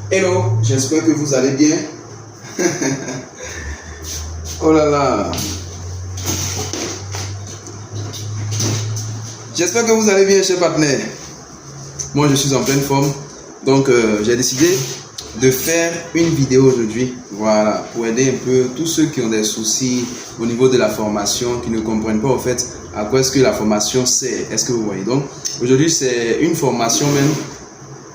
Hello, j'espère que vous allez bien. Oh là là. J'espère que vous allez bien, chers partenaires. Moi, je suis en pleine forme. Donc, j'ai décidé de faire une vidéo aujourd'hui. Voilà, pour aider un peu tous ceux qui ont des soucis au niveau de la formation, qui ne comprennent pas, en fait, à quoi est-ce que la formation sert. Est-ce que vous voyez? Donc, aujourd'hui, c'est une formation même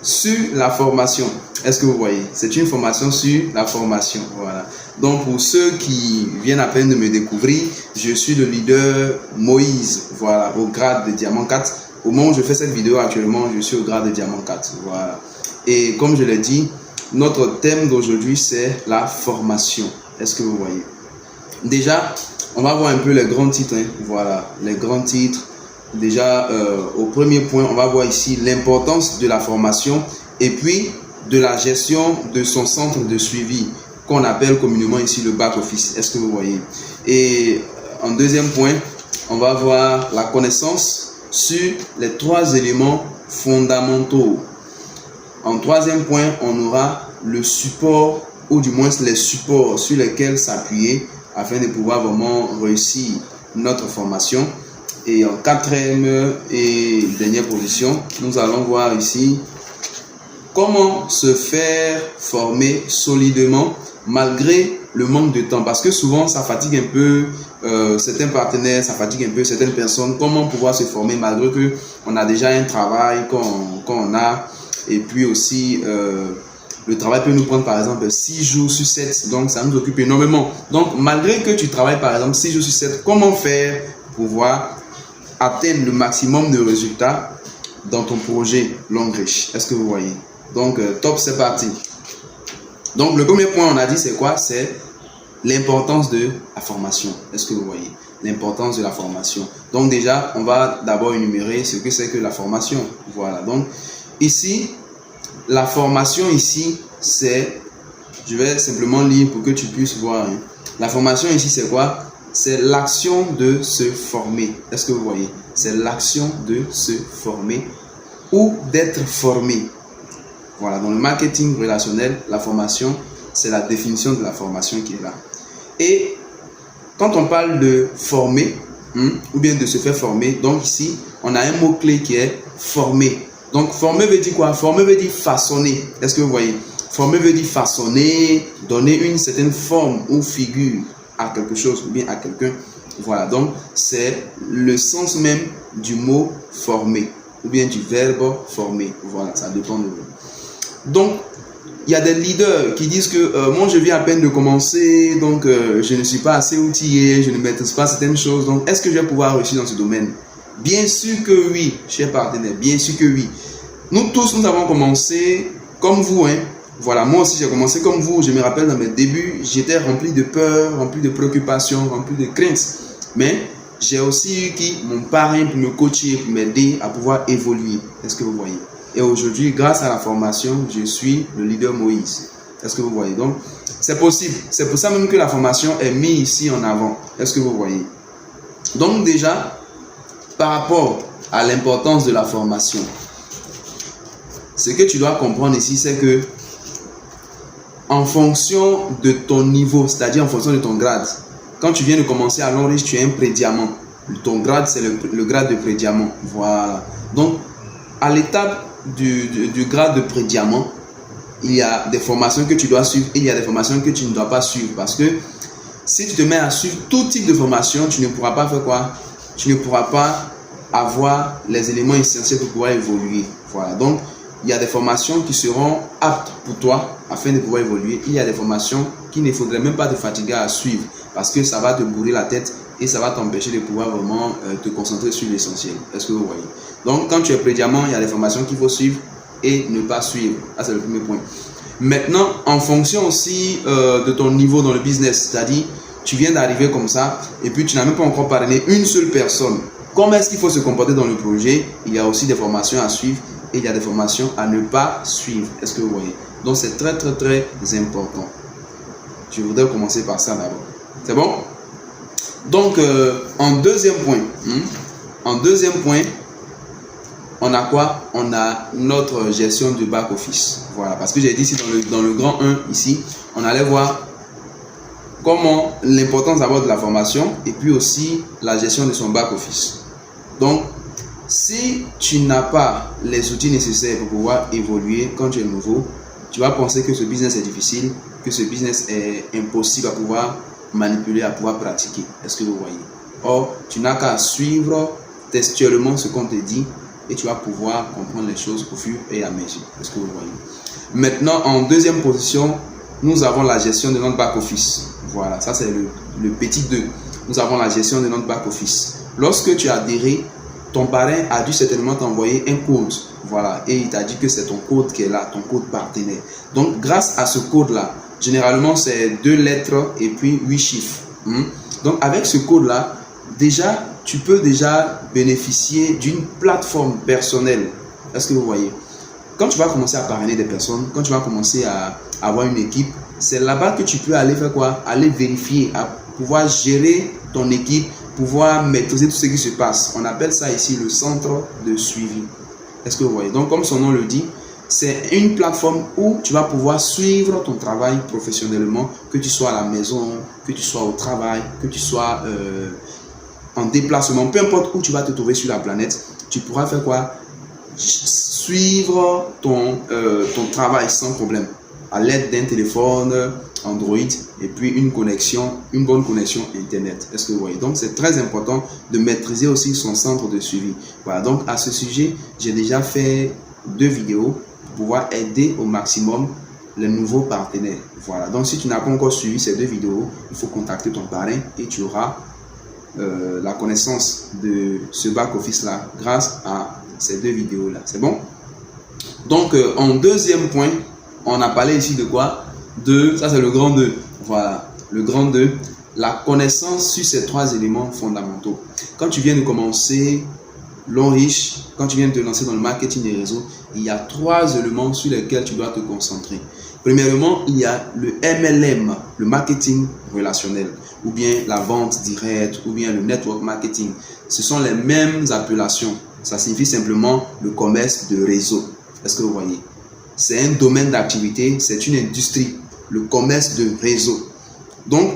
sur la formation. Est-ce que vous voyez? C'est une formation sur la formation. Voilà. Donc, pour ceux qui viennent à peine de me découvrir, je suis le leader Moïse. Voilà, au grade de Diamant 4. Au moment où je fais cette vidéo actuellement, je suis au grade de Diamant 4. Voilà. Et comme je l'ai dit, notre thème d'aujourd'hui, c'est la formation. Est-ce que vous voyez? Déjà, on va voir un peu les grands titres. Hein. Voilà, les grands titres. Déjà, au premier point, on va voir ici l'importance de la formation et puis de la gestion de son centre de suivi qu'on appelle communément ici le back-office. Est-ce que vous voyez? Et en deuxième point, on va voir la connaissance sur les 3 éléments fondamentaux. En troisième point, on aura le support ou du moins les supports sur lesquels s'appuyer afin de pouvoir vraiment réussir notre formation. Et en quatrième et dernière position, nous allons voir ici comment se faire former solidement malgré le manque de temps. Parce que souvent, ça fatigue un peu certains partenaires, ça fatigue un peu certaines personnes. Comment pouvoir se former malgré qu'on a déjà un travail qu'on a. Et puis aussi, le travail peut nous prendre par exemple 6 jours sur 7. Donc, ça nous occupe énormément. Donc, malgré que tu travailles par exemple 6 jours sur 7, comment faire pour pouvoir atteindre le maximum de résultats dans ton projet Long Reach? Est-ce que vous voyez? Donc, top, c'est parti. Donc, le premier point, on a dit, c'est quoi? C'est l'importance de la formation. Est-ce que vous voyez? L'importance de la formation. Donc, déjà, on va d'abord énumérer ce que c'est que la formation. Voilà. Donc, ici, la formation ici, c'est... Je vais simplement lire pour que tu puisses voir. Hein. La formation ici, c'est quoi? C'est l'action de se former. Est-ce que vous voyez? C'est l'action de se former ou d'être formé. Voilà, dans le marketing relationnel, la formation, c'est la définition de la formation qui est là. Et quand on parle de former, ou bien de se faire former, donc ici, on a un mot-clé qui est former. Donc, former veut dire quoi? Former veut dire façonner. Est-ce que vous voyez? Former veut dire façonner, donner une certaine forme ou figure à quelque chose ou bien à quelqu'un. Voilà, donc c'est le sens même du mot former ou bien du verbe former. Voilà, ça dépend de vous. Donc, il y a des leaders qui disent que moi je viens à peine de commencer, donc je ne suis pas assez outillé, je ne maîtrise pas certaines choses. Donc, est-ce que je vais pouvoir réussir dans ce domaine? Bien sûr que oui, chers partenaires, bien sûr que oui. Nous tous, nous avons commencé comme vous, hein. Voilà, moi aussi j'ai commencé comme vous. Je me rappelle dans mes débuts, j'étais rempli de peur, rempli de préoccupations, rempli de craintes. Mais j'ai aussi eu mon parrain pour me coacher, pour m'aider à pouvoir évoluer. Est-ce que vous voyez? Et aujourd'hui, grâce à la formation, je suis le leader Moïse. Est-ce que vous voyez? Donc, c'est possible. C'est pour ça même que la formation est mise ici en avant. Est-ce que vous voyez? Donc déjà, par rapport à l'importance de la formation, ce que tu dois comprendre ici, c'est que en fonction de ton niveau, c'est-à-dire en fonction de ton grade. Quand tu viens de commencer à Long Reach, tu es un pré-diamant. Ton grade, c'est le grade de pré-diamant. Voilà. Donc, à l'étape du grade de pré-diamant, il y a des formations que tu dois suivre et il y a des formations que tu ne dois pas suivre. Parce que si tu te mets à suivre tout type de formation, tu ne pourras pas faire quoi? Tu ne pourras pas avoir les éléments essentiels pour pouvoir évoluer. Voilà. Donc, il y a des formations qui seront aptes pour toi afin de pouvoir évoluer. Il y a des formations qu'il ne faudrait même pas te fatiguer à suivre parce que ça va te bourrer la tête et ça va t'empêcher de pouvoir vraiment te concentrer sur l'essentiel. Est-ce que vous voyez? Donc, quand tu es pré-diamant, il y a des formations qu'il faut suivre et ne pas suivre. Ça, c'est le premier point. Maintenant, en fonction aussi de ton niveau dans le business, c'est-à-dire, tu viens d'arriver comme ça et puis tu n'as même pas encore parrainé une seule personne. Comment est-ce qu'il faut se comporter dans le projet? Il y a aussi des formations à suivre. Et il y a des formations à ne pas suivre. Est-ce que vous voyez? Donc, c'est très, très, très important. Je voudrais commencer par ça d'abord. C'est bon? Donc, en deuxième point, on a quoi? On a notre gestion de back-office. Voilà, parce que j'ai dit ici dans le grand 1, ici, on allait voir comment l'importance d'abord de la formation et puis aussi la gestion de son back-office. Donc, si tu n'as pas les outils nécessaires pour pouvoir évoluer quand tu es nouveau, tu vas penser que ce business est difficile, que ce business est impossible à pouvoir manipuler, à pouvoir pratiquer. Est-ce que vous voyez? Or, tu n'as qu'à suivre textuellement ce qu'on te dit et tu vas pouvoir comprendre les choses au fur et à mesure. Est-ce que vous voyez? Maintenant, en deuxième position, nous avons la gestion de notre back-office. Voilà, ça c'est le petit 2. Nous avons la gestion de notre back-office. Lorsque tu as adhéré, ton parrain a dû certainement t'envoyer un code. Voilà, et il t'a dit que c'est ton code qui est là, ton code partenaire. Donc, grâce à ce code-là, généralement c'est 2 lettres et puis 8 chiffres. Donc, avec ce code-là, déjà, tu peux déjà bénéficier d'une plateforme personnelle. Est-ce que vous voyez? Quand tu vas commencer à parrainer des personnes, quand tu vas commencer à avoir une équipe, c'est là-bas que tu peux aller faire quoi? Aller vérifier, à pouvoir gérer ton équipe, pouvoir maîtriser tout ce qui se passe. On appelle ça ici le centre de suivi. Est-ce que vous voyez? Donc, comme son nom le dit, c'est une plateforme où tu vas pouvoir suivre ton travail professionnellement, que tu sois à la maison, que tu sois au travail, que tu sois en déplacement, peu importe où tu vas te trouver sur la planète, tu pourras faire quoi? Suivre ton travail sans problème, à l'aide d'un téléphone Android et puis une bonne connexion Internet. Est-ce que vous voyez? Donc, c'est très important de maîtriser aussi son centre de suivi. Voilà, donc à ce sujet, j'ai déjà fait 2 vidéos pour pouvoir aider au maximum les nouveaux partenaires. Voilà, donc si tu n'as pas encore suivi ces 2 vidéos, il faut contacter ton parrain et tu auras la connaissance de ce back-office là grâce à ces 2 vidéos là. C'est bon? Donc, en deuxième point, on a parlé ici de quoi? Ça c'est le grand 2. Voilà, le grand 2, la connaissance sur ces 3 éléments fondamentaux. Quand tu viens de commencer l'homme riche, quand tu viens de te lancer dans le marketing des réseaux, il y a 3 éléments sur lesquels tu dois te concentrer. Premièrement, il y a le MLM, le marketing relationnel, ou bien la vente directe, ou bien le network marketing. Ce sont les mêmes appellations. Ça signifie simplement le commerce de réseau. Est-ce que vous voyez? C'est un domaine d'activité, c'est une industrie, le commerce de réseau. Donc,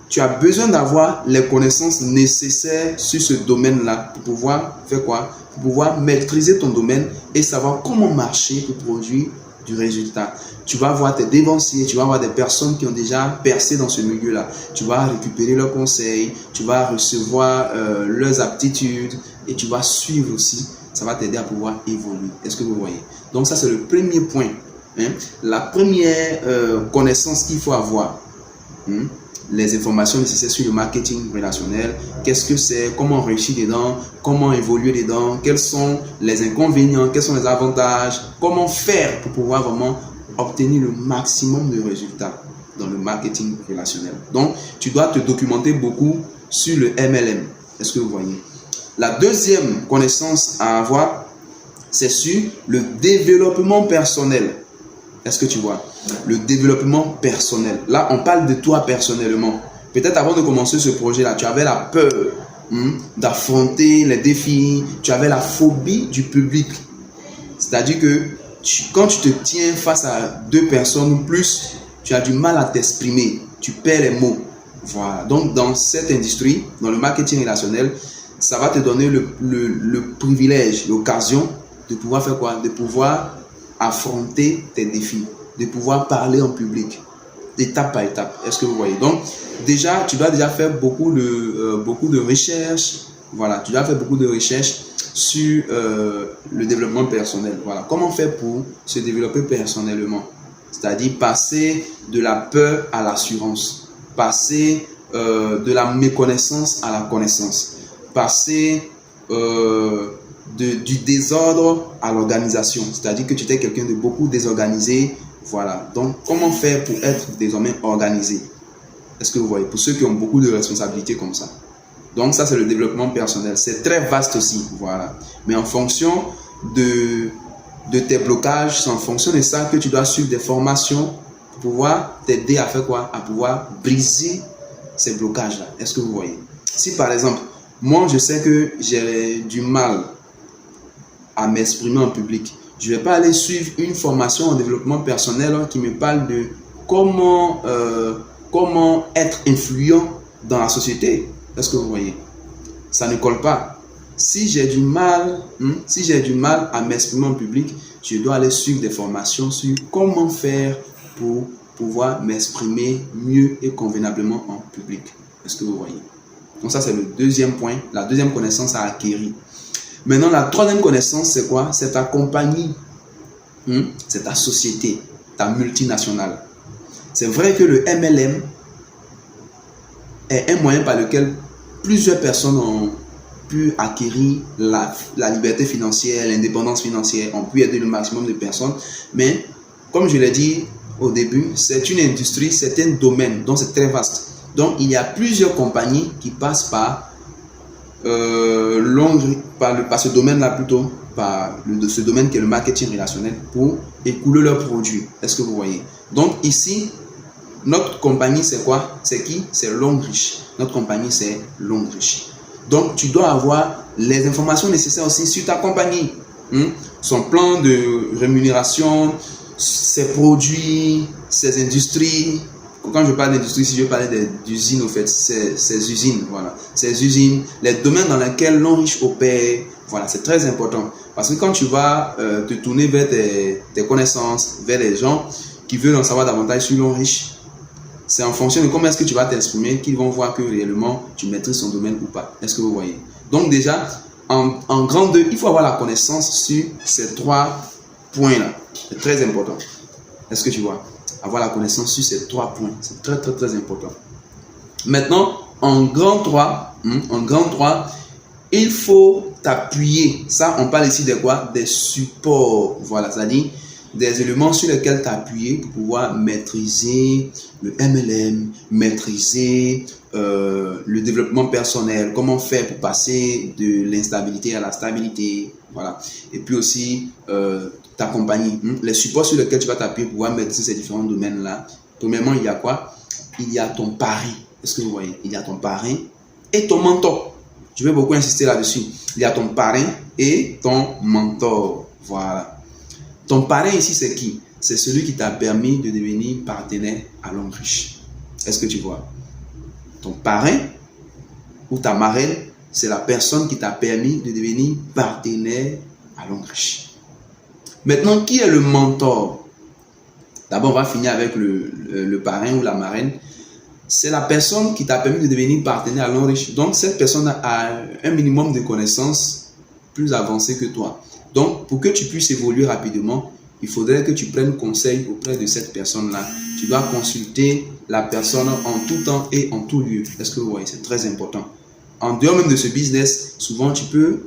tu as besoin d'avoir les connaissances nécessaires sur ce domaine-là pour pouvoir faire quoi? Pour pouvoir maîtriser ton domaine et savoir comment marcher pour produire du résultat. Tu vas voir tes dévanciers, tu vas voir des personnes qui ont déjà percé dans ce milieu-là. Tu vas récupérer leurs conseils, tu vas recevoir leurs aptitudes et tu vas suivre aussi. Ça va t'aider à pouvoir évoluer. Est-ce que vous voyez? Donc ça, c'est le premier point. La première connaissance qu'il faut avoir. Les informations nécessaires sur le marketing relationnel. Qu'est-ce que c'est? Comment réussir dedans? Comment évoluer dedans? Quels sont les inconvénients? Quels sont les avantages? Comment faire pour pouvoir vraiment obtenir le maximum de résultats dans le marketing relationnel? Donc, tu dois te documenter beaucoup sur le MLM. Est-ce que vous voyez? La deuxième connaissance à avoir, c'est sur le développement personnel. Est-ce que tu vois? Le développement personnel. Là, on parle de toi personnellement. Peut-être avant de commencer ce projet-là, tu avais la peur d'affronter les défis. Tu avais la phobie du public. C'est-à-dire que quand tu te tiens face à 2 personnes ou plus, tu as du mal à t'exprimer. Tu perds les mots. Voilà. Donc, dans cette industrie, dans le marketing relationnel, ça va te donner le privilège, l'occasion de pouvoir faire quoi? De pouvoir affronter tes défis, de pouvoir parler en public, étape par étape. Est-ce que vous voyez? Donc, déjà, tu dois déjà faire beaucoup de recherches. Voilà, tu dois faire beaucoup de recherches sur le développement personnel. Voilà, comment faire pour se développer personnellement? C'est-à-dire passer de la peur à l'assurance, passer de la méconnaissance à la connaissance, passer du désordre à l'organisation, c'est-à-dire que tu étais quelqu'un de beaucoup désorganisé. Voilà, donc comment faire pour être désormais organisé? Est-ce que vous voyez? Pour ceux qui ont beaucoup de responsabilités comme ça. Donc ça, c'est le développement personnel. C'est très vaste aussi, voilà. Mais en fonction de tes blocages, c'est en fonction de ça que tu dois suivre des formations pour pouvoir t'aider à faire quoi? À pouvoir briser ces blocages-là. Est-ce que vous voyez? Si par exemple, moi je sais que j'ai du mal à m'exprimer en public. Je ne vais pas aller suivre une formation en développement personnel qui me parle de comment être influent dans la société. Est-ce que vous voyez? Ça ne colle pas. Si j'ai du mal à m'exprimer en public, je dois aller suivre des formations sur comment faire pour pouvoir m'exprimer mieux et convenablement en public. Est-ce que vous voyez? Donc ça, c'est le deuxième point, la deuxième connaissance à acquérir. Maintenant, la troisième connaissance, c'est quoi? C'est ta compagnie, c'est ta société, ta multinationale. C'est vrai que le MLM est un moyen par lequel plusieurs personnes ont pu acquérir la liberté financière, l'indépendance financière, ont pu aider le maximum de personnes. Mais, comme je l'ai dit au début, c'est une industrie, c'est un domaine, donc c'est très vaste. Donc, il y a plusieurs compagnies qui passent par ce domaine-là plutôt, ce domaine qui est le marketing relationnel pour écouler leurs produits. Est-ce que vous voyez? Donc, ici, notre compagnie, c'est quoi? C'est qui? C'est Longrich. Notre compagnie, c'est Longrich. Donc, tu dois avoir les informations nécessaires aussi sur ta compagnie. Son plan de rémunération, ses produits, ses industries. Quand je parle d'industrie, si je parlais d'usines, au fait, ces usines, voilà. Ces usines, les domaines dans lesquels Longrich opère, voilà, c'est très important. Parce que quand tu vas te tourner vers tes connaissances, vers les gens qui veulent en savoir davantage sur Longrich, c'est en fonction de comment est-ce que tu vas t'exprimer qu'ils vont voir que réellement tu maîtrises son domaine ou pas. Est-ce que vous voyez? Donc déjà, en grand 2, il faut avoir la connaissance sur ces 3 points-là. C'est très important. Est-ce que tu vois? Avoir la connaissance sur ces 3 points. C'est très, très, très important. Maintenant, en grand 3, il faut t'appuyer. Ça, on parle ici de quoi? Des supports. Voilà, c'est-à-dire des éléments sur lesquels t'appuyer pour pouvoir maîtriser le MLM, maîtriser le développement personnel, comment faire pour passer de l'instabilité à la stabilité, voilà. Et puis aussi ta compagnie, les supports sur lesquels tu vas t'appuyer pour pouvoir maîtriser ces différents domaines-là. Premièrement, il y a quoi? Il y a ton parrain. Est-ce que vous voyez? Il y a ton parrain et ton mentor. Je vais beaucoup insister là-dessus. Il y a ton parrain et ton mentor. Voilà. Ton parrain ici, c'est qui? C'est celui qui t'a permis de devenir partenaire à Longrich. Est-ce que tu vois? Ton parrain ou ta marraine, c'est la personne qui t'a permis de devenir partenaire à Longrich. Maintenant, qui est le mentor? D'abord, on va finir avec le parrain ou la marraine. C'est la personne qui t'a permis de devenir partenaire à Longrich. Donc, cette personne a un minimum de connaissances plus avancées que toi. Donc, pour que tu puisses évoluer rapidement, il faudrait que tu prennes conseil auprès de cette personne-là. Tu dois consulter la personne en tout temps et en tout lieu. Est-ce que vous voyez? C'est très important. En dehors même de ce business, souvent tu peux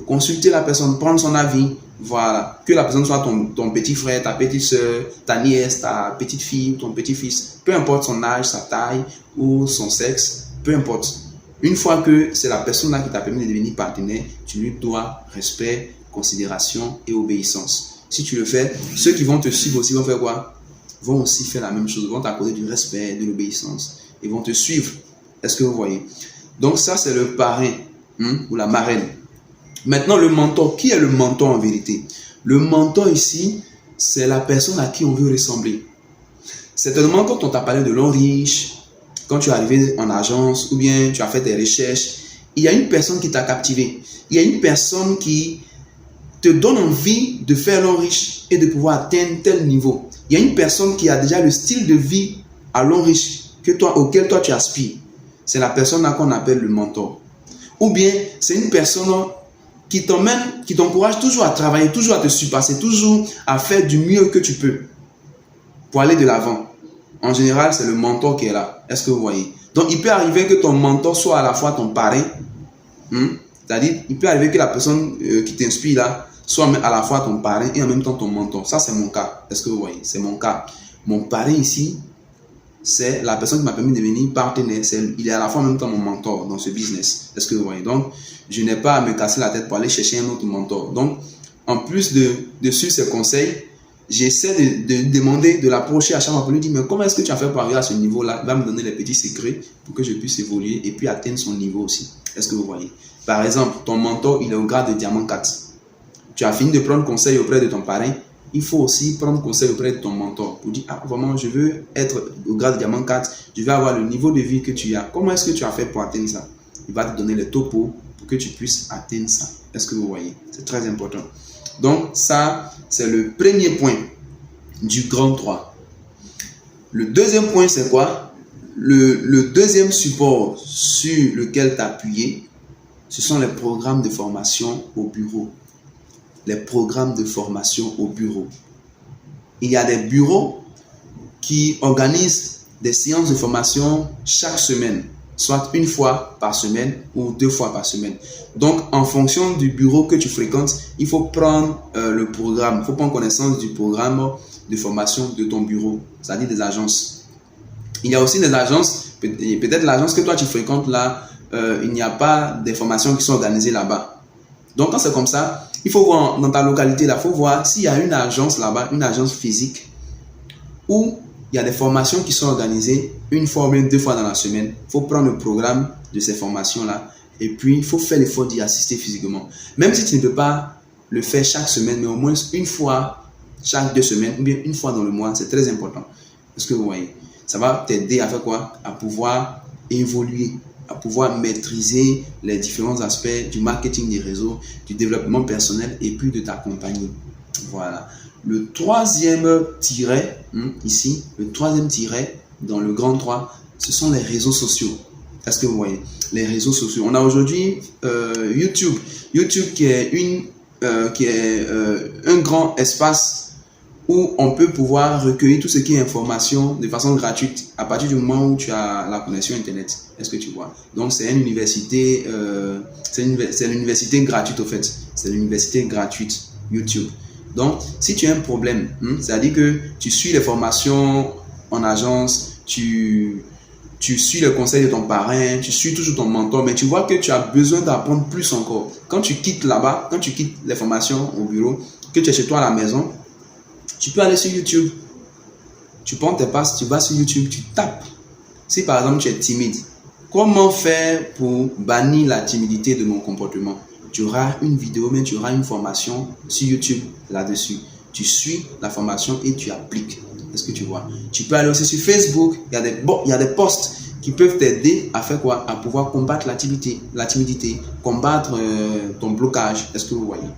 consulter la personne, prendre son avis. Voilà. Que la personne soit ton petit frère, ta petite soeur, ta nièce, ta petite fille, ton petit-fils. Peu importe son âge, sa taille ou son sexe, peu importe. Une fois que c'est la personne-là qui t'a permis de devenir partenaire, tu lui dois respect, considération et obéissance. Si tu le fais, ceux qui vont te suivre aussi vont faire quoi? Vont aussi faire la même chose, vont t'accorder du respect, de l'obéissance et vont te suivre. Est-ce que vous voyez? Donc ça, c'est le parrain ou la marraine. Maintenant, le mentor. Qui est le mentor en vérité? Le mentor ici, c'est la personne à qui on veut ressembler. Certainement, quand on t'a parlé de Longrich, quand tu es arrivé en agence ou bien tu as fait tes recherches, il y a une personne qui t'a captivé. Il y a une personne qui te donne envie de faire Longrich et de pouvoir atteindre tel niveau. Il y a une personne qui a déjà le style de vie à Longrich auquel toi tu aspires. C'est la personne là qu'on appelle le mentor. Ou bien c'est une personne qui t'emmène, qui t'encourage toujours à travailler, toujours à te surpasser, toujours à faire du mieux que tu peux pour aller de l'avant. En général, c'est le mentor qui est là. Est-ce que vous voyez? Donc, il peut arriver que ton mentor soit à la fois ton parrain. C'est-à-dire, il peut arriver que la personne qui t'inspire là soit à la fois ton parrain et en même temps ton mentor. Ça, c'est mon cas. Est-ce que vous voyez? C'est mon cas. Mon parrain ici, c'est la personne qui m'a permis de devenir partenaire. Il est à la fois en même temps mon mentor dans ce business. Est-ce que vous voyez? Donc, je n'ai pas à me casser la tête pour aller chercher un autre mentor. Donc, en plus de suivre ses conseils, j'essaie de demander, de l'approcher à chaque fois pour lui dire, mais comment est-ce que tu as fait pour arriver à ce niveau-là? Il va me donner les petits secrets pour que je puisse évoluer et puis atteindre son niveau aussi. Est-ce que vous voyez? Par exemple, ton mentor, il est au grade de diamant 4. tu as fini de prendre conseil auprès de ton parrain, il faut aussi prendre conseil auprès de ton mentor pour dire, ah, vraiment, je veux être au grade diamant 4, je veux avoir le niveau de vie que tu as. Comment est-ce que tu as fait pour atteindre ça? Il va te donner les topos pour que tu puisses atteindre ça. Est-ce que vous voyez? C'est très important. Donc, ça, c'est le premier point du grand 3. Le deuxième point, c'est quoi? Le deuxième support sur lequel t'appuyer, ce sont les programmes de formation au bureau. Les programmes de formation au bureau. Il y a des bureaux qui organisent des séances de formation chaque semaine, soit une fois par semaine ou 2 fois par semaine. Donc, en fonction du bureau que tu fréquentes, il faut prendre le programme, il faut prendre connaissance du programme de formation de ton bureau, c'est-à-dire des agences. Il y a aussi des agences, peut-être l'agence que toi tu fréquentes là, il n'y a pas des formations qui sont organisées là-bas. Donc, quand c'est comme ça, il faut voir dans ta localité là, il faut voir s'il y a une agence là-bas, une agence physique, où il y a des formations qui sont organisées une fois ou bien 2 fois dans la semaine. Il faut prendre le programme de ces formations-là et puis il faut faire l'effort d'y assister physiquement. Même si tu ne peux pas le faire chaque semaine, mais au moins une fois chaque 2 semaines ou bien une fois dans le mois, c'est très important. Parce que vous voyez, ça va t'aider à faire quoi? À pouvoir évoluer, à pouvoir maîtriser les différents aspects du marketing des réseaux, du développement personnel et puis de ta compagnie. Voilà. Le troisième tiret, ici, le troisième tiret dans le grand 3, ce sont les réseaux sociaux. Est-ce que vous voyez? Les réseaux sociaux. On a aujourd'hui YouTube. YouTube qui est un grand espace où on peut pouvoir recueillir tout ce qui est information de façon gratuite à partir du moment où tu as la connexion Internet. Est-ce que tu vois? Donc, c'est une université, c'est l'université gratuite au fait. C'est l'université gratuite YouTube. Donc, si tu as un problème, c'est-à-dire que tu suis les formations en agence, tu suis le conseil de ton parrain, tu suis toujours ton mentor, mais tu vois que tu as besoin d'apprendre plus encore. Quand tu quittes là-bas, quand tu quittes les formations au bureau, que tu es chez toi à la maison, tu peux aller sur YouTube. Tu prends tes passes, tu vas sur YouTube, tu tapes. Si par exemple tu es timide, comment faire pour bannir la timidité de mon comportement? Tu auras une vidéo, mais tu auras une formation sur YouTube là-dessus. Tu suis la formation et tu appliques. Est-ce que tu vois? Tu peux aller aussi sur Facebook. Il y a des posts qui peuvent t'aider à faire quoi? À pouvoir combattre la timidité, combattre ton blocage. Est-ce que vous voyez?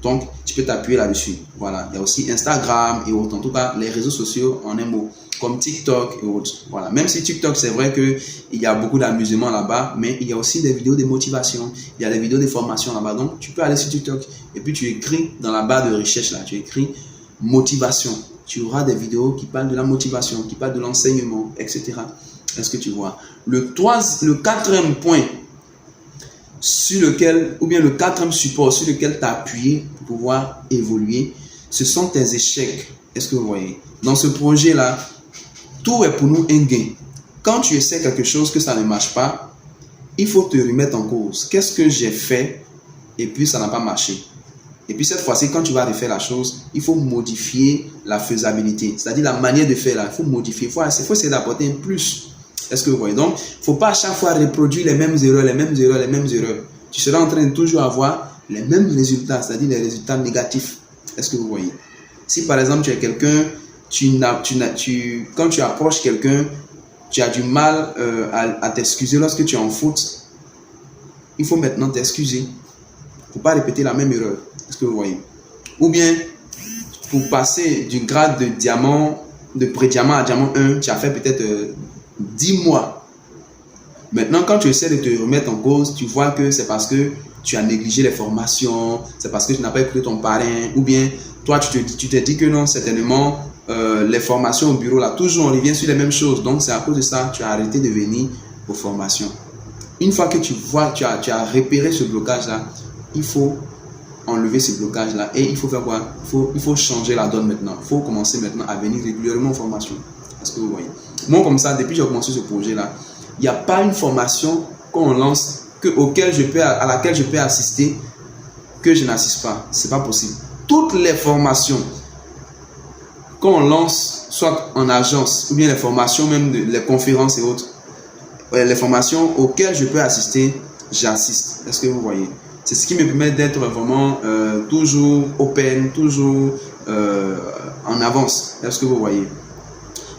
Donc, tu peux t'appuyer là-dessus. Voilà. Il y a aussi Instagram et autres. En tout cas, les réseaux sociaux en un mot, comme TikTok et autres. Voilà. Même si TikTok, c'est vrai qu'il y a beaucoup d'amusement là-bas, mais il y a aussi des vidéos de motivation. Il y a des vidéos de formation là-bas. Donc, tu peux aller sur TikTok et puis tu écris dans la barre de recherche là, tu écris motivation. Tu auras des vidéos qui parlent de la motivation, qui parlent de l'enseignement, etc. Est-ce que tu vois? Le quatrième point sur lequel, ou bien le quatrième support sur lequel tu as appuyé pour pouvoir évoluer, ce sont tes échecs. Est-ce que vous voyez? Dans ce projet-là, tout est pour nous un gain. Quand tu essaies quelque chose que ça ne marche pas, il faut te remettre en cause. Qu'est-ce que j'ai fait et puis ça n'a pas marché? Et puis cette fois-ci, quand tu vas refaire la chose, il faut modifier la faisabilité. C'est-à-dire la manière de faire là. Il faut modifier. Il faut essayer d'apporter un plus. Est-ce que vous voyez? Donc, il ne faut pas à chaque fois reproduire les mêmes erreurs, les mêmes erreurs, les mêmes erreurs. Tu seras en train de toujours avoir les mêmes résultats, c'est-à-dire les résultats négatifs. Est-ce que vous voyez? Si par exemple, tu es quelqu'un, quand tu approches quelqu'un, tu as du mal à t'excuser lorsque tu es en faute, il faut maintenant t'excuser. Il ne faut pas répéter la même erreur. Est-ce que vous voyez? Ou bien, pour passer du grade de diamant, de pré-diamant à diamant 1, tu as fait peut-être 10 mois. Maintenant, quand tu essaies de te remettre en cause, tu vois que c'est parce que tu as négligé les formations, c'est parce que tu n'as pas écouté ton parrain, ou bien toi, tu te dis que non, certainement, les formations au bureau, là, toujours on revient sur les mêmes choses. Donc, c'est à cause de ça que tu as arrêté de venir aux formations. Une fois que tu vois, tu as repéré ce blocage-là, il faut enlever ce blocage-là et il faut faire quoi? Il faut changer la donne maintenant. Il faut commencer maintenant à venir régulièrement en formation. Est-ce que vous voyez? Moi, comme ça, depuis que j'ai commencé ce projet-là, il n'y a pas une formation qu'on lance à laquelle je peux assister que je n'assiste pas. Ce n'est pas possible. Toutes les formations qu'on lance, soit en agence, ou bien les formations, même les conférences et autres, les formations auxquelles je peux assister, j'assiste. Est-ce que vous voyez? C'est ce qui me permet d'être vraiment toujours open, toujours en avance. Est-ce que vous voyez?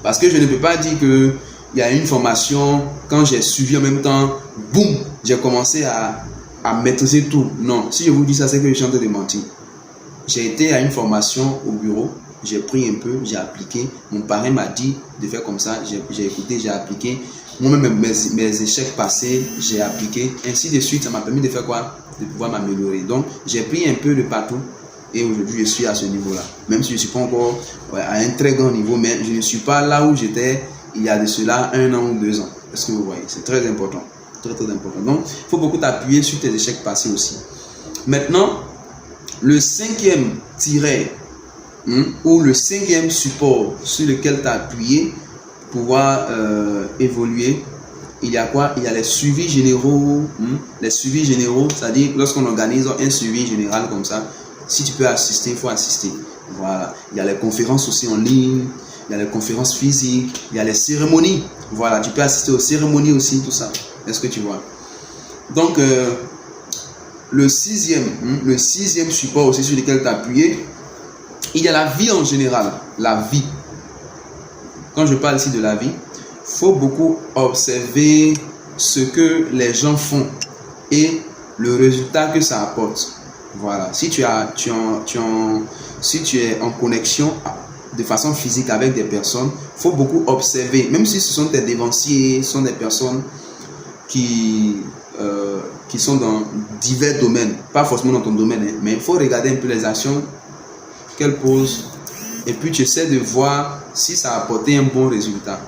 Parce que je ne peux pas dire que il y a une formation, quand j'ai suivi en même temps, boum, j'ai commencé à maîtriser tout. Non, si je vous dis ça, c'est que je suis en train de mentir. J'ai été à une formation au bureau, j'ai pris un peu, j'ai appliqué. Mon parrain m'a dit de faire comme ça, j'ai écouté, j'ai appliqué. Moi-même, mes échecs passés, j'ai appliqué. Ainsi de suite, ça m'a permis de faire quoi? De pouvoir m'améliorer. Donc, j'ai pris un peu de partout et aujourd'hui, je suis à ce niveau-là. Même si je ne suis pas encore à un très grand niveau, mais je ne suis pas là où j'étais il y a de cela 1 an ou 2 ans. Est-ce que vous voyez? C'est très important. Très, très important. Donc, il faut beaucoup t'appuyer sur tes échecs passés aussi. Maintenant, le 5e tiret ou le 5e support sur lequel tu as appuyé pour pouvoir évoluer, il y a quoi? Il y a les suivis généraux. Les suivis généraux, c'est-à-dire lorsqu'on organise un suivi général comme ça, si tu peux assister, il faut assister. Voilà. Il y a les conférences aussi en ligne, il y a les conférences physiques, il y a les cérémonies. Voilà, tu peux assister aux cérémonies aussi, tout ça. Est-ce que tu vois? Donc, le 6e support aussi sur lequel tu as appuyé, il y a la vie en général. La vie. Quand je parle ici de la vie, il faut beaucoup observer ce que les gens font et le résultat que ça apporte. Voilà. Si tu es en connexion de façon physique avec des personnes, il faut beaucoup observer. Même si ce sont des dévanciers, ce sont des personnes qui sont dans divers domaines, pas forcément dans ton domaine, mais il faut regarder un peu les actions qu'elles posent et puis tu essaies de voir si ça a apporté un bon résultat.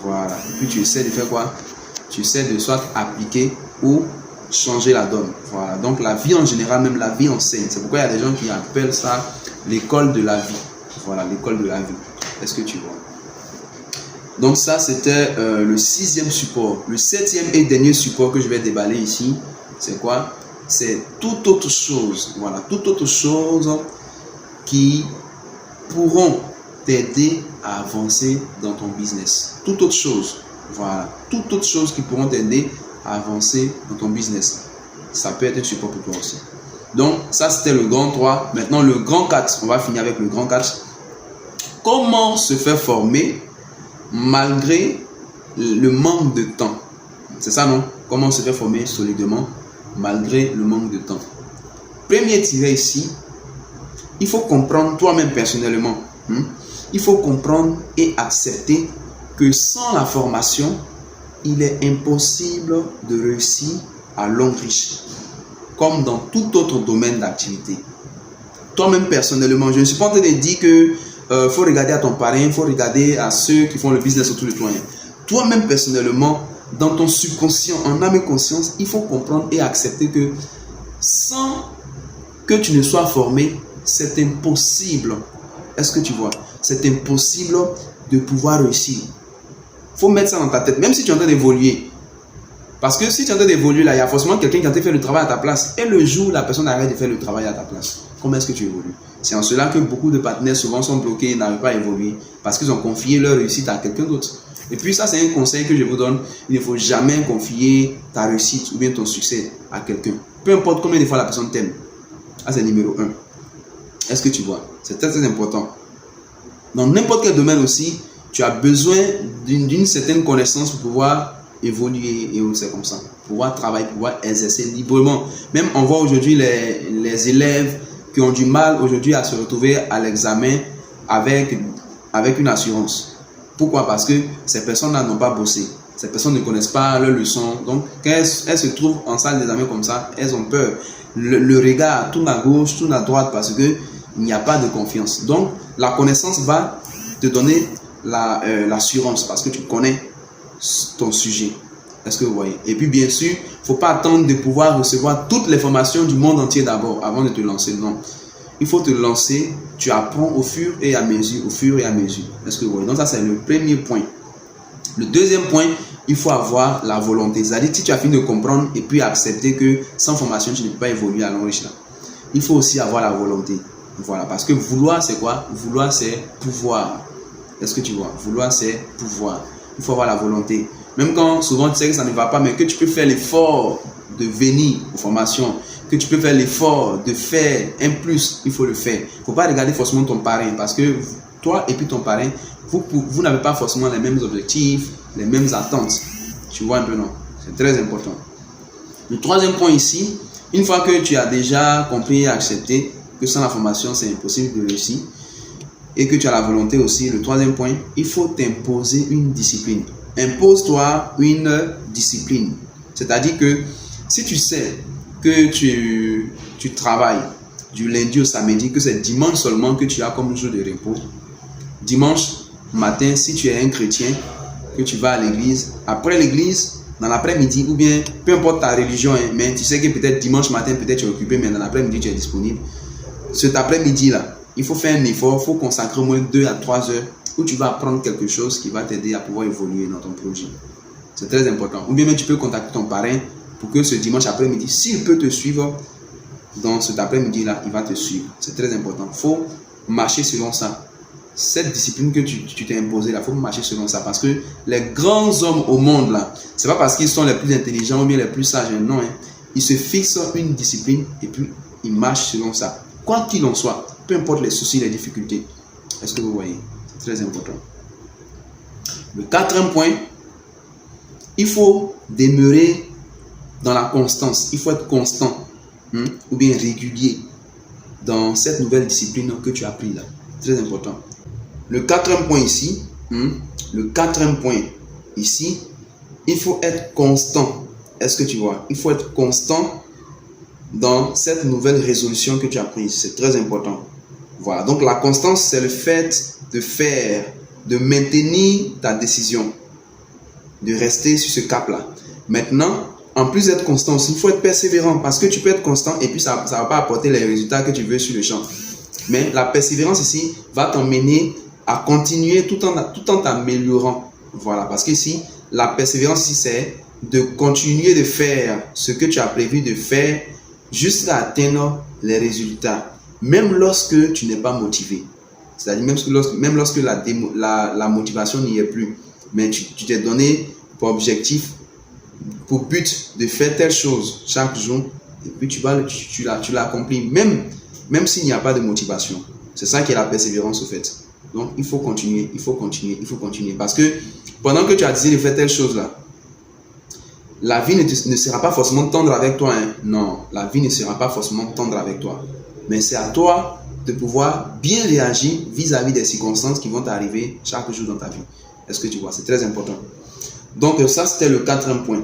Voilà. Et puis tu essaies de faire quoi? Tu essaies de soit appliquer ou changer la donne. Voilà. Donc la vie en général, même la vie enseigne. C'est pourquoi il y a des gens qui appellent ça l'école de la vie. Voilà, l'école de la vie. Est-ce que tu vois? Donc ça, c'était le 6e support. Le 7e et dernier support que je vais déballer ici, c'est quoi? C'est toute autre chose. Voilà, toute autre chose qui pourront t'aider à avancer dans ton business. Toute autre chose. Voilà, toute autre chose qui pourront t'aider à avancer dans ton business. Ça peut être un support pour toi aussi. Donc, ça, c'était le grand 3. Maintenant, le grand 4. On va finir avec le grand 4. Comment se faire former malgré le manque de temps? C'est ça, non? Comment se faire former solidement malgré le manque de temps? Premier tiret ici, il faut comprendre toi-même personnellement. Il faut comprendre et accepter que sans la formation, il est impossible de réussir à longue riche, comme dans tout autre domaine d'activité. Toi-même personnellement, je ne suis pas en train de dire que faut regarder à ton parrain, il faut regarder à ceux qui font le business autour de toi. Toi-même personnellement, dans ton subconscient, en âme et conscience, il faut comprendre et accepter que sans que tu ne sois formé, c'est impossible. Est-ce que tu vois? C'est impossible de pouvoir réussir. Il faut mettre ça dans ta tête, même si tu es en train d'évoluer. Parce que si tu es en train d'évoluer, là, il y a forcément quelqu'un qui a fait le travail à ta place. Et le jour où la personne arrête de faire le travail à ta place, comment est-ce que tu évolues? C'est en cela que beaucoup de partenaires souvent sont bloqués et n'arrivent pas à évoluer. Parce qu'ils ont confié leur réussite à quelqu'un d'autre. Et puis ça, c'est un conseil que je vous donne. Il ne faut jamais confier ta réussite ou bien ton succès à quelqu'un. Peu importe combien de fois la personne t'aime. Ça, c'est numéro 1. Est-ce que tu vois? C'est très, très important. Dans n'importe quel domaine aussi, tu as besoin d'une certaine connaissance pour pouvoir évoluer et c'est comme ça. Pouvoir travailler, pouvoir exercer librement. Même on voit aujourd'hui les élèves qui ont du mal aujourd'hui à se retrouver à l'examen avec une assurance. Pourquoi? Parce que ces personnes-là n'ont pas bossé. Ces personnes ne connaissent pas leurs leçons. Donc, quand elles se trouvent en salle d'examen comme ça, elles ont peur. Le regard tourne à gauche, tourne à droite parce qu'il n'y a pas de confiance. Donc, la connaissance va te donner l'assurance parce que tu connais ton sujet. Est-ce que vous voyez? Et puis, bien sûr, il ne faut pas attendre de pouvoir recevoir toutes les formations du monde entier d'abord avant de te lancer. Non. Il faut te lancer, tu apprends au fur et à mesure, Est-ce que vous voyez? Donc ça, c'est le premier point. Le deuxième point, il faut avoir la volonté. C'est-à-dire, si tu as fini de comprendre et puis accepter que sans formation, tu ne peux pas évoluer à l'enrichissement. Il faut aussi avoir la volonté. Voilà, parce que vouloir, c'est quoi? Vouloir, c'est pouvoir. Est-ce que tu vois? Vouloir, c'est pouvoir. Il faut avoir la volonté. Même quand souvent tu sais que ça ne va pas, mais que tu peux faire l'effort de venir aux formations, que tu peux faire l'effort de faire un plus, il faut le faire. Il ne faut pas regarder forcément ton parrain parce que toi et puis ton parrain, vous n'avez pas forcément les mêmes objectifs, les mêmes attentes. Tu vois un peu, non? C'est très important. Le troisième point ici, une fois que tu as déjà compris et accepté que sans la formation, c'est impossible de réussir et que tu as la volonté aussi, le troisième point, il faut t'imposer une discipline. Impose-toi une discipline. C'est-à-dire que si tu sais que tu travailles du lundi au samedi, que c'est dimanche seulement que tu as comme jour de repos, dimanche matin, si tu es un chrétien, que tu vas à l'église, après l'église, dans l'après-midi, ou bien peu importe ta religion, hein, mais tu sais que peut-être dimanche matin, peut-être tu es occupé, mais dans l'après-midi, tu es disponible. Cet après-midi-là, il faut faire un effort, il faut consacrer au moins 2 à 3 heures où tu vas apprendre quelque chose qui va t'aider à pouvoir évoluer dans ton projet. C'est très important. Ou bien même tu peux contacter ton parrain pour que ce dimanche après-midi, s'il peut te suivre dans cet après-midi-là, il va te suivre. C'est très important. Il faut marcher selon ça. Cette discipline que tu t'es imposée là, il faut marcher selon ça. Parce que les grands hommes au monde là, c'est pas parce qu'ils sont les plus intelligents ou bien les plus sages, non. Hein. Ils se fixent une discipline et puis ils marchent selon ça. Quoi qu'il en soit, peu importe les soucis, les difficultés. Est-ce que vous voyez? C'est très important. Le quatrième point, il faut demeurer dans la constance. Il faut être constant ou bien régulier dans cette nouvelle discipline que tu as pris là. Très important. Le quatrième point ici, il faut être constant. Est-ce que tu vois? Il faut être constant dans cette nouvelle résolution que tu as prise. C'est très important. Voilà. Donc la constance, c'est le fait de faire, de maintenir ta décision, de rester sur ce cap-là. Maintenant, en plus d'être constant aussi, il faut être persévérant parce que tu peux être constant et puis ça ne va pas apporter les résultats que tu veux sur le champ. Mais la persévérance ici va t'emmener à continuer tout en t'améliorant. Voilà, parce que ici, la persévérance ici, c'est de continuer de faire ce que tu as prévu de faire jusqu'à atteindre les résultats, même lorsque tu n'es pas motivé. C'est-à-dire même lorsque la motivation n'y est plus. Mais tu t'es donné pour objectif, pour but de faire telle chose chaque jour, et puis tu l'as accompli, même s'il n'y a pas de motivation. C'est ça qui est la persévérance au fait. Donc il faut continuer, il faut continuer, il faut continuer. Parce que pendant que tu as décidé de faire telle chose-là, la vie ne sera pas forcément tendre avec toi. Hein. Non, la vie ne sera pas forcément tendre avec toi. Mais c'est à toi de pouvoir bien réagir vis-à-vis des circonstances qui vont t'arriver chaque jour dans ta vie. Est-ce que tu vois? C'est très important. Donc ça, c'était le quatrième point.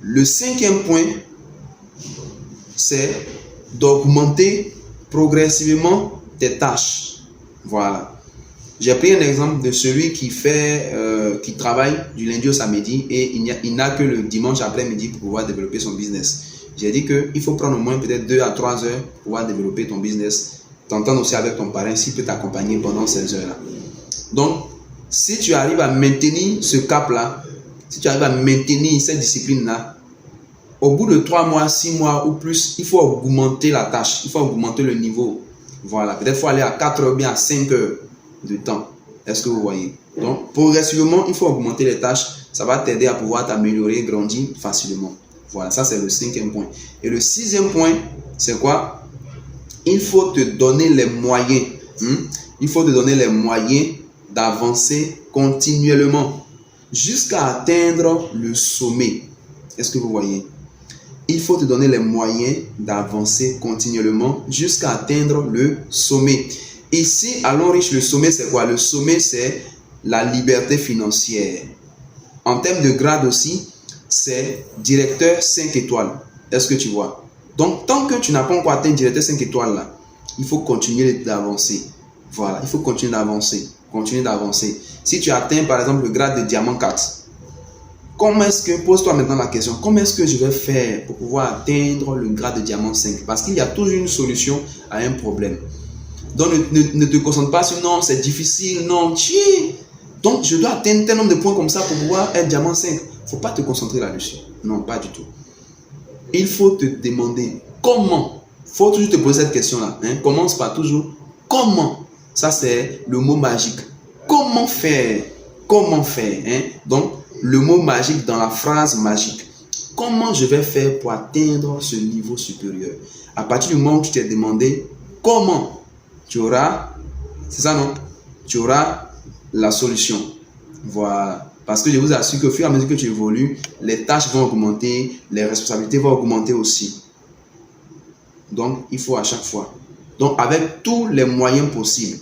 Le cinquième point, c'est d'augmenter progressivement tes tâches. Voilà. J'ai pris un exemple de celui qui travaille du lundi au samedi et il n'a que le dimanche après-midi pour pouvoir développer son business. J'ai dit qu'il faut prendre au moins peut-être 2 à 3 heures pour pouvoir développer ton business. T'entends aussi avec ton parrain s'il peut t'accompagner pendant ces heures-là. Donc, si tu arrives à maintenir ce cap-là, si tu arrives à maintenir cette discipline-là, au bout de 3 mois, 6 mois ou plus, il faut augmenter la tâche, il faut augmenter le niveau. Voilà, peut-être qu'il faut aller à 4 heures, bien à 5 heures de temps. Est-ce que vous voyez? Donc, progressivement, il faut augmenter les tâches. Ça va t'aider à pouvoir t'améliorer, grandir facilement. Voilà, ça c'est le cinquième point. Et le sixième point, c'est quoi? Il faut te donner les moyens. Il faut te donner les moyens d'avancer continuellement jusqu'à atteindre le sommet. Est-ce que vous voyez? Il faut te donner les moyens d'avancer continuellement jusqu'à atteindre le sommet. Ici, à Longreach, le sommet, c'est quoi? Le sommet, c'est la liberté financière. En termes de grade aussi, c'est directeur 5 étoiles. Est-ce que tu vois? Donc, tant que tu n'as pas encore atteint directeur 5 étoiles, là, il faut continuer d'avancer. Voilà, il faut continuer d'avancer. Continuer d'avancer. Si tu atteins, par exemple, le grade de diamant 4, pose-toi maintenant la question, comment est-ce que je vais faire pour pouvoir atteindre le grade de diamant 5? Parce qu'il y a toujours une solution à un problème. Donc, ne te concentre pas sur non, c'est difficile, non, donc je dois atteindre tel nombre de points comme ça pour pouvoir être diamant 5. Il ne faut pas te concentrer là-dessus. Non, pas du tout. Il faut te demander comment. Il faut toujours te poser cette question-là. Commence par toujours comment. Ça, c'est le mot magique. Comment faire? Comment faire? Donc, le mot magique dans la phrase magique. comment je vais faire pour atteindre ce niveau supérieur. À partir du moment où tu t'es demandé comment, tu auras, c'est ça non? Tu auras la solution. Voilà. Parce que je vous assure qu'au fur et à mesure que tu évolues, les tâches vont augmenter, les responsabilités vont augmenter aussi. Donc, il faut à chaque fois. Donc, avec tous les moyens possibles,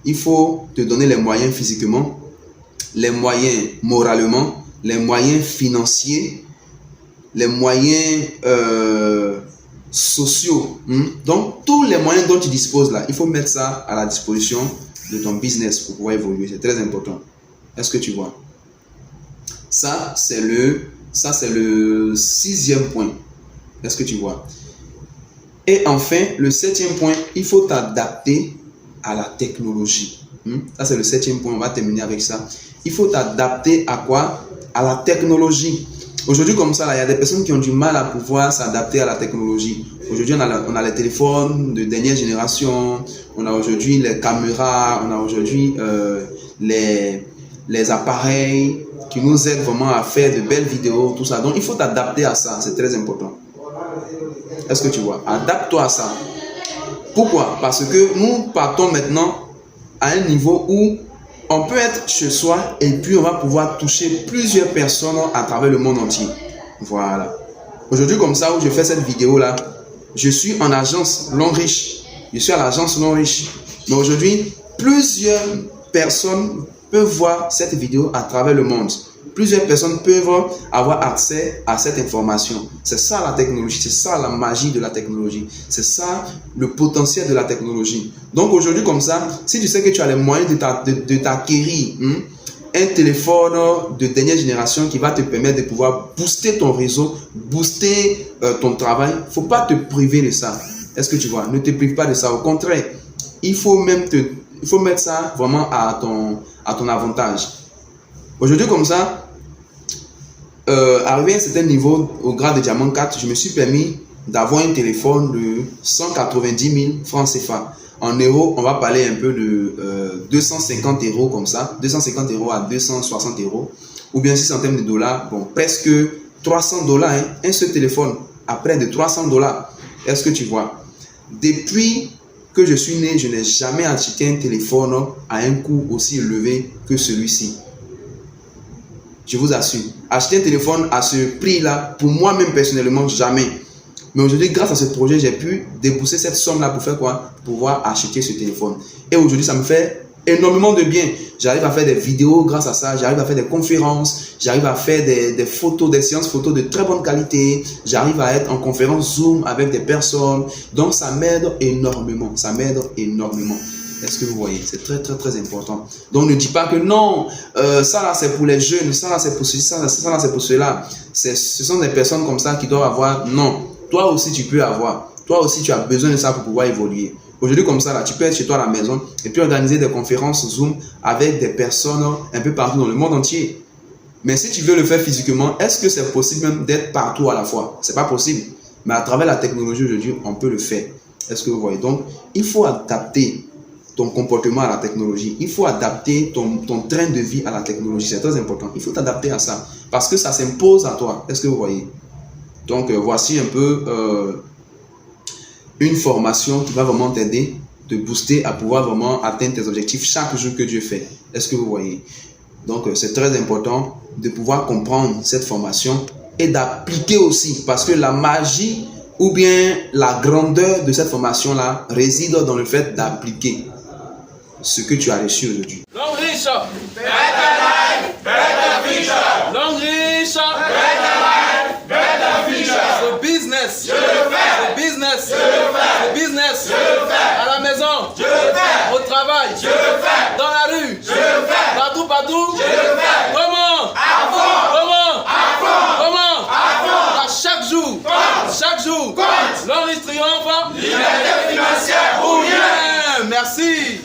il faut te donner les moyens physiquement, les moyens moralement, les moyens financiers, les moyens sociaux. Donc, tous les moyens dont tu disposes là, il faut mettre ça à la disposition de ton business pour pouvoir évoluer. C'est très important. Est-ce que tu vois? Ça, c'est le 6e point. Est-ce que tu vois? Et enfin, le 7e point, il faut t'adapter à la technologie. Ça, c'est le 7e point. On va terminer avec ça. Il faut t'adapter à quoi? À la technologie. Aujourd'hui, comme ça, il y a des personnes qui ont du mal à pouvoir s'adapter à la technologie. Aujourd'hui, on a les téléphones de dernière génération. On a aujourd'hui les caméras. On a aujourd'hui les appareils qui nous aident vraiment à faire de belles vidéos, tout ça. Donc, il faut t'adapter à ça. C'est très important. Est-ce que tu vois? Adapte-toi à ça. Pourquoi? Parce que nous partons maintenant à un niveau où on peut être chez soi et puis on va pouvoir toucher plusieurs personnes à travers le monde entier. Voilà. Aujourd'hui, comme ça, où je fais cette vidéo-là, je suis en agence Longreach. Je suis à l'agence Longreach. Mais aujourd'hui, plusieurs personnes peuvent voir cette vidéo à travers le monde. Plusieurs personnes peuvent avoir accès à cette information. C'est ça la technologie, c'est ça la magie de la technologie. C'est ça le potentiel de la technologie. Donc aujourd'hui comme ça, si tu sais que tu as les moyens de t'acquérir un téléphone de dernière génération qui va te permettre de pouvoir booster ton réseau, booster ton travail, il ne faut pas te priver de ça. Est-ce que tu vois? Ne te prive pas de ça. Au contraire, il faut mettre ça vraiment à ton avantage. Aujourd'hui comme ça, arrivé à un certain niveau, au grade de diamant 4, je me suis permis d'avoir un téléphone de 190 000 francs CFA. En euros, on va parler un peu de 250 € comme ça, 250 € à 260 €. Ou bien si c'est en termes de dollars, bon, presque 300 $, hein, un seul téléphone à près de 300 $. Est-ce que tu vois? Depuis que je suis né, je n'ai jamais acheté un téléphone à un coût aussi élevé que celui-ci. Je vous assure, acheter un téléphone à ce prix-là, pour moi-même personnellement, jamais. Mais aujourd'hui, grâce à ce projet, j'ai pu débourser cette somme-là pour faire quoi? Pour pouvoir acheter ce téléphone. Et aujourd'hui, ça me fait énormément de bien. J'arrive à faire des vidéos grâce à ça, j'arrive à faire des conférences, j'arrive à faire des photos, des séances photos de très bonne qualité, j'arrive à être en conférence Zoom avec des personnes. Donc, ça m'aide énormément, ça m'aide énormément. Est-ce que vous voyez? C'est très, très, très important. Donc, ne dis pas que non, ça là, c'est pour les jeunes, ça là, c'est pour ceci, ça là, c'est pour cela. Ce sont des personnes comme ça qui doivent avoir. Non, toi aussi, tu peux avoir. Toi aussi, tu as besoin de ça pour pouvoir évoluer. Aujourd'hui, comme ça, là, tu peux être chez toi à la maison et puis organiser des conférences Zoom avec des personnes un peu partout dans le monde entier. Mais si tu veux le faire physiquement, est-ce que c'est possible même d'être partout à la fois? C'est pas possible. Mais à travers la technologie aujourd'hui, on peut le faire. Est-ce que vous voyez? Donc, il faut adapter ton comportement à la technologie. Il faut adapter ton train de vie à la technologie. C'est très important. Il faut t'adapter à ça. Parce que ça s'impose à toi. Est-ce que vous voyez? Donc, voici un peu une formation qui va vraiment t'aider, te booster à pouvoir vraiment atteindre tes objectifs chaque jour que Dieu fait. Est-ce que vous voyez? Donc, c'est très important de pouvoir comprendre cette formation et d'appliquer aussi. Parce que la magie ou bien la grandeur de cette formation-là réside dans le fait d'appliquer ce que tu as reçu aujourd'hui. Longreach, better life, better future. Longreach, better life, better future. Ce business, je le fais. Ce business, je le fais. Ce business, je le fais. À la maison, je le fais. Au travail, je le fais. Dans la rue, je le fais. Partout, partout, je le fais. Comment? À fond. Comment? À fond. Comment? À fond. À chaque jour, chaque jour, Longreach triomphe. Liberté financière ou rien. Merci.